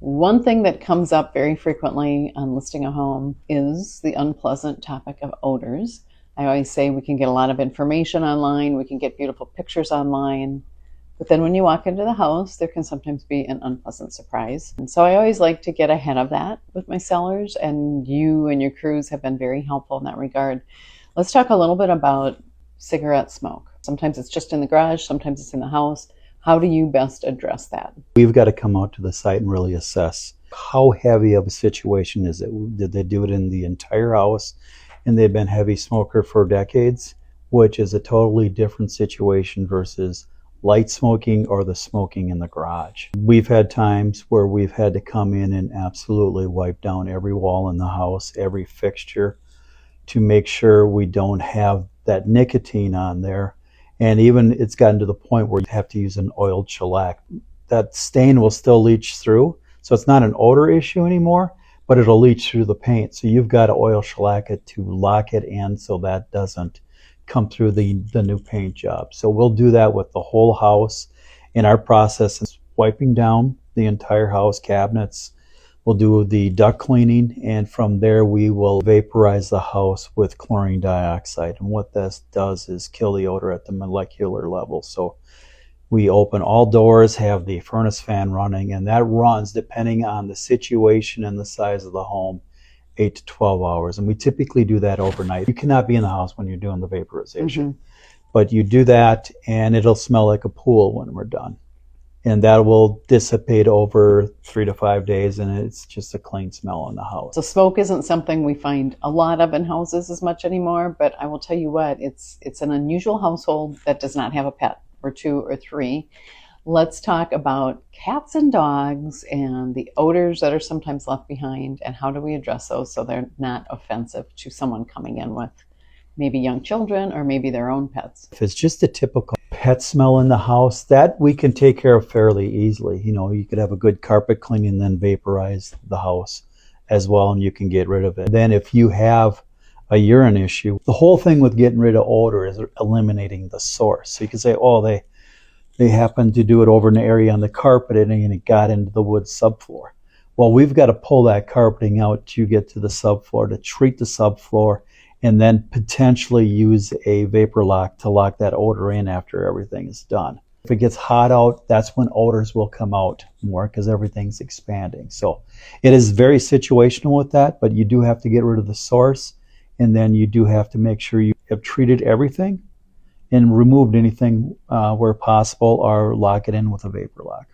One thing that comes up very frequently on listing a home is the unpleasant topic of odors. I always say we can get a lot of information online, we can get beautiful pictures online, but then when you walk into the house, there can sometimes be an unpleasant surprise. And so I always like to get ahead of that with my sellers, and you and your crews have been very helpful in that regard. Let's talk a little bit about cigarette smoke. Sometimes it's just in the garage, sometimes it's in the house. How do you best address that? We've got to come out to the site and really assess how heavy of a situation is it. Did they do it in the entire house and they've been heavy smoker for decades, which is a totally different situation versus light smoking or the smoking in the garage. We've had times where we've had to come in and absolutely wipe down every wall in the house, every fixture, to make sure we don't have that nicotine on there. And even it's gotten to the point where you have to use an oiled shellac. That stain will still leach through. So it's not an odor issue anymore, but it'll leach through the paint. So you've got to oil shellac it to lock it in so that doesn't come through the new paint job. So we'll do that with the whole house. In our process is wiping down the entire house, cabinets. We'll do the duct cleaning, and from there we will vaporize the house with chlorine dioxide. And what this does is kill the odor at the molecular level. So we open all doors, have the furnace fan running, and that runs, depending on the situation and the size of the home, 8 to 12 hours. And we typically do that overnight. You cannot be in the house when you're doing the vaporization. But you do that, and it'll smell like a pool when we're done. And that will dissipate over 3 to 5 days, and it's just a clean smell in the house. So smoke isn't something we find a lot of in houses as much anymore, but I will tell you what, it's an unusual household that does not have a pet, or 2 or 3. Let's talk about cats and dogs and the odors that are sometimes left behind, and how do we address those so they're not offensive to someone coming in with maybe young children or maybe their own pets. If it's just a typical pet smell in the house, that we can take care of fairly easily. You know, you could have a good carpet cleaning and then vaporize the house as well, and you can get rid of it. Then if you have a urine issue, the whole thing with getting rid of odor is eliminating the source. So you can say, oh, they happened to do it over an area on the carpet and it got into the wood subfloor. Well, we've got to pull that carpeting out to get to the subfloor, to treat the subfloor, and then potentially use a vapor lock to lock that odor in after everything is done. If it gets hot out, that's when odors will come out more because everything's expanding. So it is very situational with that, but you do have to get rid of the source, and then you do have to make sure you have treated everything and removed anything where possible, or lock it in with a vapor lock.